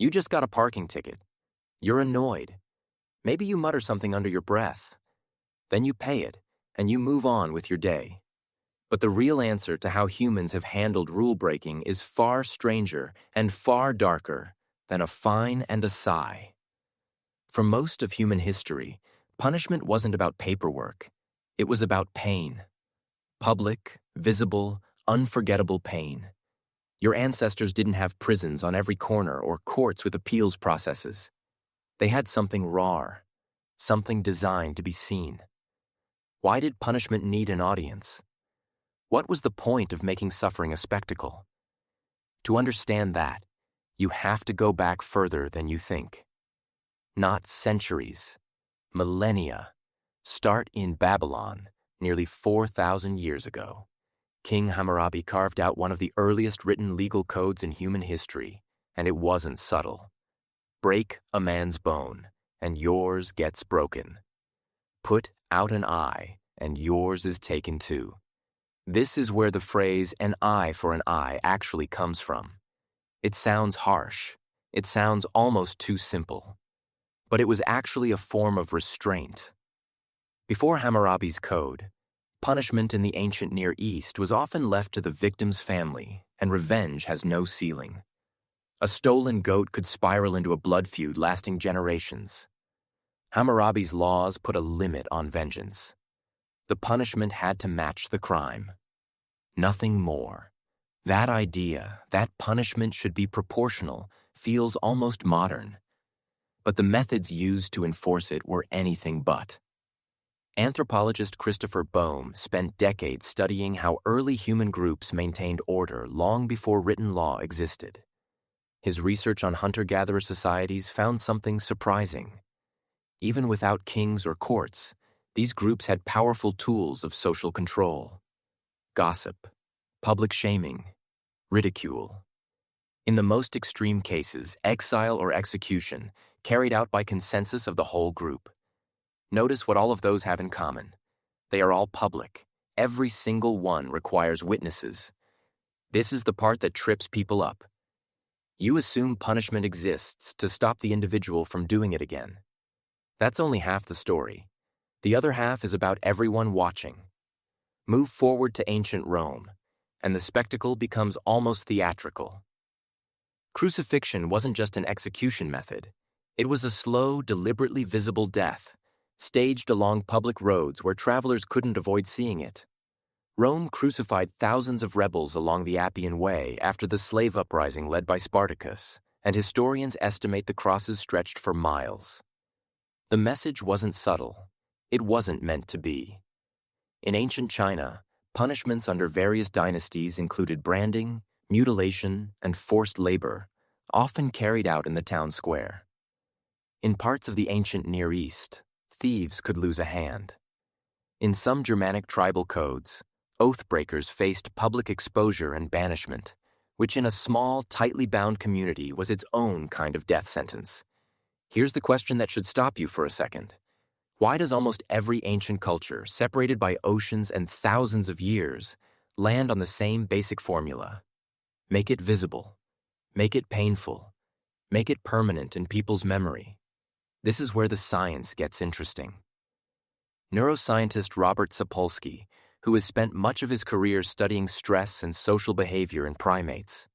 You just got a parking ticket. You're annoyed. Maybe you mutter something under your breath. Then you pay it, and you move on with your day. But the real answer to how humans have handled rule breaking is far stranger and far darker than a fine and a sigh. For most of human history, punishment wasn't about paperwork. It was about pain. Public, visible, unforgettable pain. Your ancestors didn't have prisons on every corner or courts with appeals processes. They had something raw, something designed to be seen. Why did punishment need an audience? What was the point of making suffering a spectacle? To understand that, you have to go back further than you think. Not centuries, millennia. Start in Babylon, nearly 4,000 years ago. King Hammurabi carved out one of the earliest written legal codes in human history, and it wasn't subtle. Break a man's bone, and yours gets broken. Put out an eye, and yours is taken too. This is where the phrase "an eye for an eye" actually comes from. It sounds harsh. It sounds almost too simple. But it was actually a form of restraint. Before Hammurabi's code, punishment in the ancient Near East was often left to the victim's family, and revenge has no ceiling. A stolen goat could spiral into a blood feud lasting generations. Hammurabi's laws put a limit on vengeance. The punishment had to match the crime. Nothing more. That idea, that punishment should be proportional, feels almost modern. But the methods used to enforce it were anything but. Anthropologist Christopher Boehm spent decades studying how early human groups maintained order long before written law existed. His research on hunter-gatherer societies found something surprising. Even without kings or courts, these groups had powerful tools of social control. Gossip, public shaming, ridicule. In the most extreme cases, exile or execution, carried out by consensus of the whole group. Notice what all of those have in common. They are all public. Every single one requires witnesses. This is the part that trips people up. You assume punishment exists to stop the individual from doing it again. That's only half the story. The other half is about everyone watching. Move forward to ancient Rome, and the spectacle becomes almost theatrical. Crucifixion wasn't just an execution method. It was a slow, deliberately visible death, staged along public roads where travelers couldn't avoid seeing it. Rome crucified thousands of rebels along the Appian Way after the slave uprising led by Spartacus, and historians estimate the crosses stretched for miles. The message wasn't subtle. It wasn't meant to be. In ancient China, punishments under various dynasties included branding, mutilation, and forced labor, often carried out in the town square. In parts of the ancient Near East, thieves could lose a hand. In some Germanic tribal codes, oath-breakers faced public exposure and banishment, which in a small, tightly bound community was its own kind of death sentence. Here's the question that should stop you for a second. Why does almost every ancient culture, separated by oceans and thousands of years, land on the same basic formula? Make it visible. Make it painful. Make it permanent in people's memory. This is where the science gets interesting. Neuroscientist Robert Sapolsky, who has spent much of his career studying stress and social behavior in primates,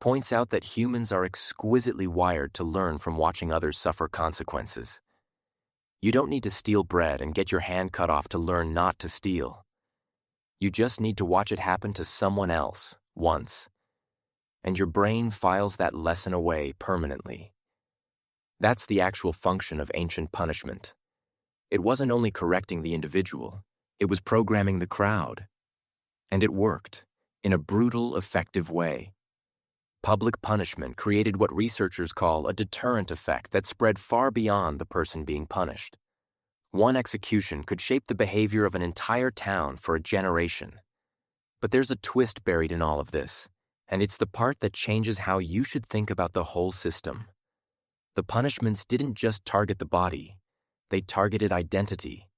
points out that humans are exquisitely wired to learn from watching others suffer consequences. You don't need to steal bread and get your hand cut off to learn not to steal. You just need to watch it happen to someone else, once. And your brain files that lesson away permanently. That's the actual function of ancient punishment. It wasn't only correcting the individual, it was programming the crowd. And it worked, in a brutal, effective way. Public punishment created what researchers call a deterrent effect that spread far beyond the person being punished. One execution could shape the behavior of an entire town for a generation. But there's a twist buried in all of this, and it's the part that changes how you should think about the whole system. The punishments didn't just target the body, they targeted identity.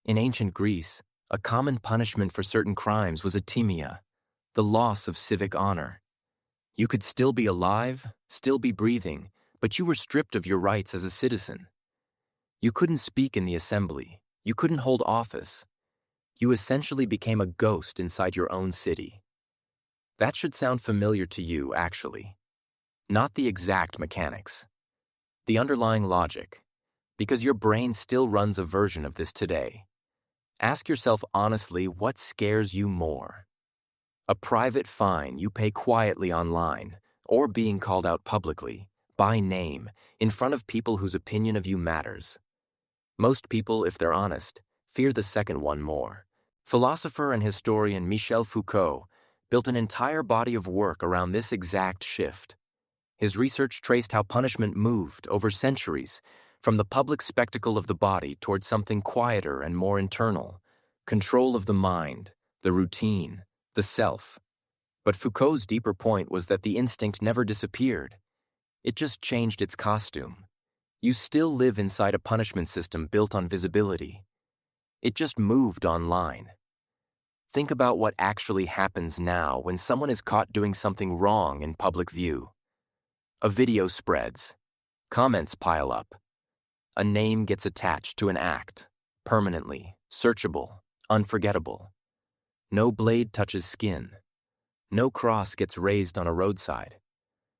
In ancient Greece, a common punishment for certain crimes was atimia, the loss of civic honor. You could still be alive, still be breathing, but you were stripped of your rights as a citizen. You couldn't speak in the assembly. You couldn't hold office. You essentially became a ghost inside your own city. That should sound familiar to you, actually. Not the exact mechanics. The underlying logic. Because your brain still runs a version of this today. Ask yourself honestly, what scares you more? A private fine you pay quietly online, or being called out publicly, by name, in front of people whose opinion of you matters. Most people, if they're honest, fear the second one more. Philosopher and historian Michel Foucault built an entire body of work around this exact shift. His research traced how punishment moved over centuries from the public spectacle of the body towards something quieter and more internal, control of the mind, the routine, the self. But Foucault's deeper point was that the instinct never disappeared. It just changed its costume. You still live inside a punishment system built on visibility. It just moved online. Think about what actually happens now when someone is caught doing something wrong in public view. A video spreads. Comments pile up. A name gets attached to an act, permanently, searchable, unforgettable. No blade touches skin. No cross gets raised on a roadside.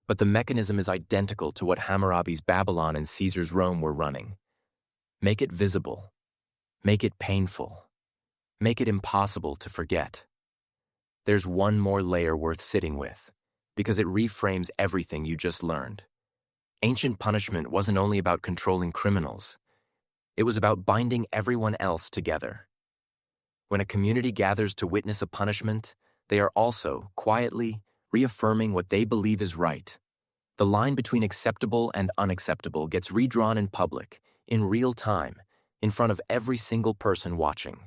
But the mechanism is identical to what Hammurabi's Babylon and Caesar's Rome were running. Make it visible. Make it painful. Make it impossible to forget. There's one more layer worth sitting with, because it reframes everything you just learned. Ancient punishment wasn't only about controlling criminals. It was about binding everyone else together. When a community gathers to witness a punishment, they are also, quietly, reaffirming what they believe is right. The line between acceptable and unacceptable gets redrawn in public, in real time, in front of every single person watching.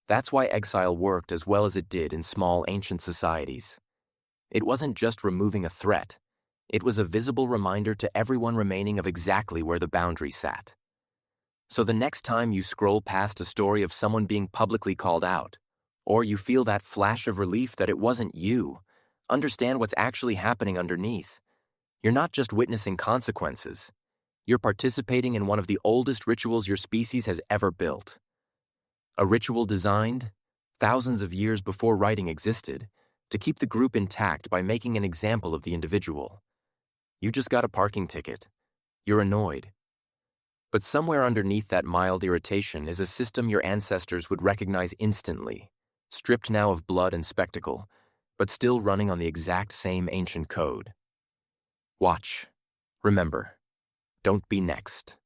That's why exile worked as well as it did in small ancient societies. It wasn't just removing a threat. It was a visible reminder to everyone remaining of exactly where the boundary sat. So the next time you scroll past a story of someone being publicly called out, or you feel that flash of relief that it wasn't you, understand what's actually happening underneath. You're not just witnessing consequences. You're participating in one of the oldest rituals your species has ever built. A ritual designed, thousands of years before writing existed, to keep the group intact by making an example of the individual. You just got a parking ticket. You're annoyed. But somewhere underneath that mild irritation is a system your ancestors would recognize instantly, stripped now of blood and spectacle, but still running on the exact same ancient code. Watch. Remember. Don't be next.